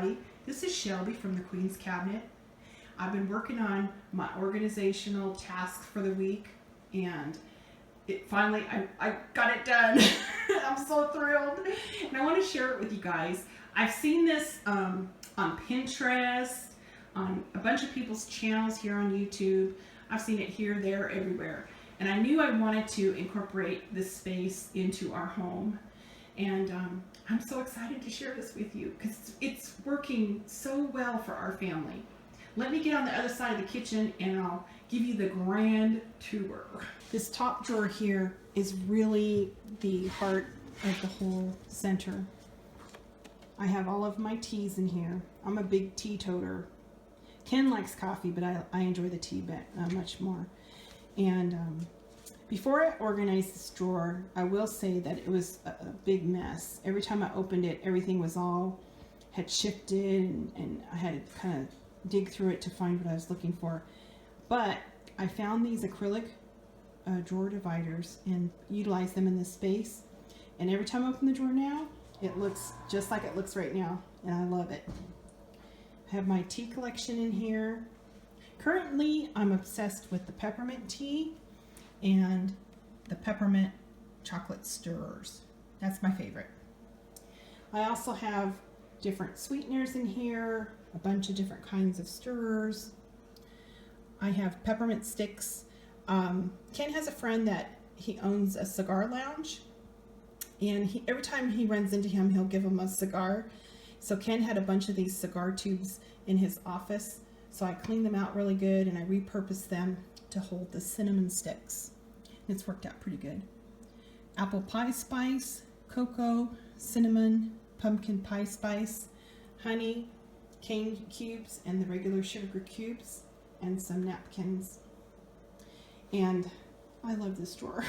everybody. This is Shelby from the Queen's Cabinet. I've been working on my organizational tasks for the week, and finally I got it done. I'm so thrilled, and I want to share it with you guys. I've seen this on Pinterest, on a bunch of people's channels here on YouTube. I've seen it here, there, everywhere. And I knew I wanted to incorporate this space into our home. And I'm so excited to share this with you because it's working so well for our family. Let me get on the other side of the kitchen and I'll give you the grand tour. This top drawer here is really the heart of the whole center. I have all of my teas in here. I'm a big teetotaler. Ken likes coffee, but I enjoy the tea much more. And before I organized this drawer, I will say that it was a big mess. Every time I opened it, everything had shifted, and I had to kind of dig through it to find what I was looking for. But I found these acrylic drawer dividers and utilized them in this space. And every time I open the drawer now, it looks just like it looks right now, and I love it. I have my tea collection in here. Currently, I'm obsessed with the peppermint tea and the peppermint chocolate stirrers. That's my favorite. I also have different sweeteners in here, a bunch of different kinds of stirrers. I have peppermint sticks. Ken has a friend that he owns a cigar lounge, and every time he runs into him, he'll give him a cigar. So Ken had a bunch of these cigar tubes in his office. So I cleaned them out really good and I repurposed them to hold the cinnamon sticks. It's worked out pretty good. Apple pie spice, cocoa, cinnamon, pumpkin pie spice, honey, cane cubes, and the regular sugar cubes, and some napkins. And I love this drawer.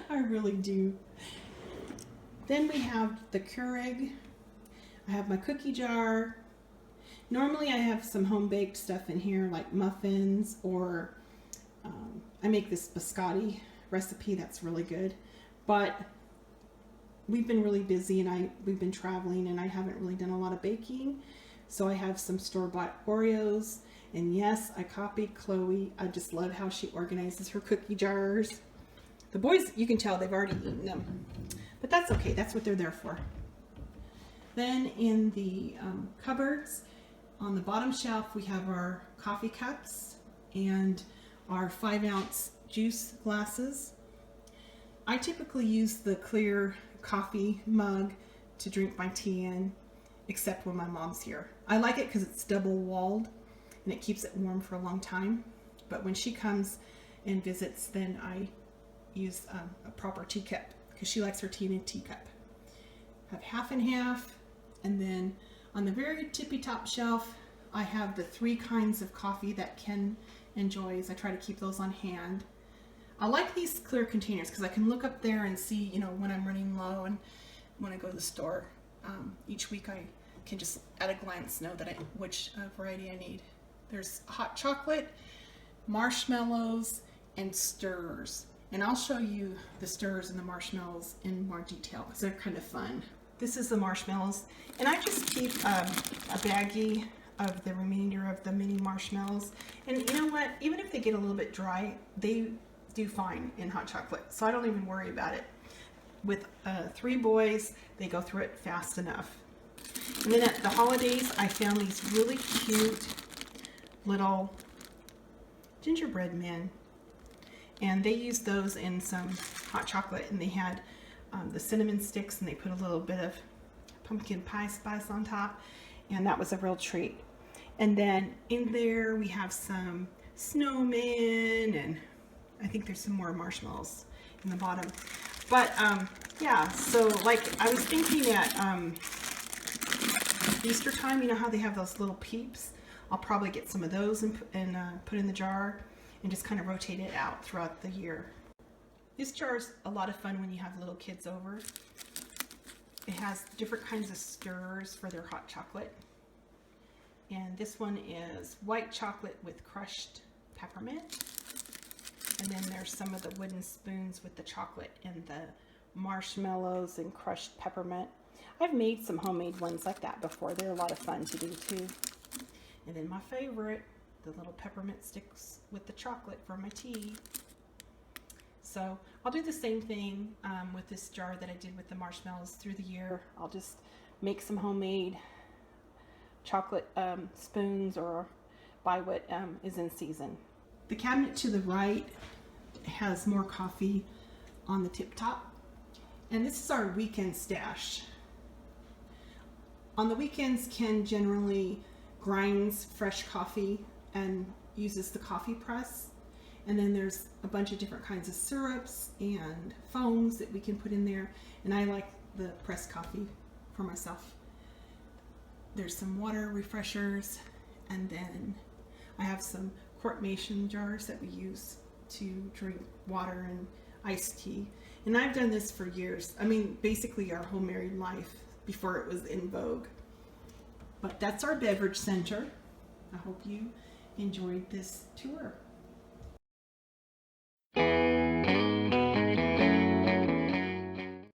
I really do. Then we have the Keurig. I have my cookie jar. Normally I have some home-baked stuff in here like muffins, or I make this biscotti recipe that's really good. But we've been really busy and we've been traveling and I haven't really done a lot of baking. So I have some store-bought Oreos. And yes, I copied Chloe. I just love how she organizes her cookie jars. The boys, you can tell they've already eaten them. But that's okay. That's what they're there for. Then in the cupboards, on the bottom shelf, we have our coffee cups and our 5-ounce juice glasses. I typically use the clear coffee mug to drink my tea in, except when my mom's here. I like it because it's double walled and it keeps it warm for a long time. But when she comes and visits, then I use a proper teacup because she likes her tea in a teacup. I have half and half. And then on the very tippy top shelf, I have the 3 kinds of coffee that Ken enjoys. I try to keep those on hand. I like these clear containers because I can look up there and see, when I'm running low and when I go to the store. Each week I can just at a glance know which variety I need. There's hot chocolate, marshmallows, and stirrers. And I'll show you the stirrers and the marshmallows in more detail because they're kind of fun. This is the marshmallows, and I just keep a baggie of the remainder of the mini marshmallows. And you know what? Even if they get a little bit dry, they do fine in hot chocolate, so I don't even worry about it. With 3 boys, they go through it fast enough. And then at the holidays, I found these really cute little gingerbread men, and they used those in some hot chocolate, and they had the cinnamon sticks, and they put a little bit of pumpkin pie spice on top, and that was a real treat. And then in there we have some snowmen, and I think there's some more marshmallows in the bottom. But yeah, so like I was thinking at Easter time, you know how they have those little peeps? I'll probably get some of those and put in the jar and just kind of rotate it out throughout the year. This jar is a lot of fun when you have little kids over. It has different kinds of stirrers for their hot chocolate. And this one is white chocolate with crushed peppermint. And then there's some of the wooden spoons with the chocolate and the marshmallows and crushed peppermint. I've made some homemade ones like that before. They're a lot of fun to do too. And then my favorite, the little peppermint sticks with the chocolate for my tea. So I'll do the same thing with this jar that I did with the marshmallows through the year. I'll just make some homemade chocolate spoons or buy what is in season. The cabinet to the right has more coffee on the tip top. And this is our weekend stash. On the weekends, Ken generally grinds fresh coffee and uses the coffee press. And then there's a bunch of different kinds of syrups and foams that we can put in there. And I like the pressed coffee for myself. There's some water refreshers, and then I have some quart mason jars that we use to drink water and iced tea. And I've done this for years. I mean, basically our whole married life before it was in vogue. But that's our beverage center. I hope you enjoyed this tour.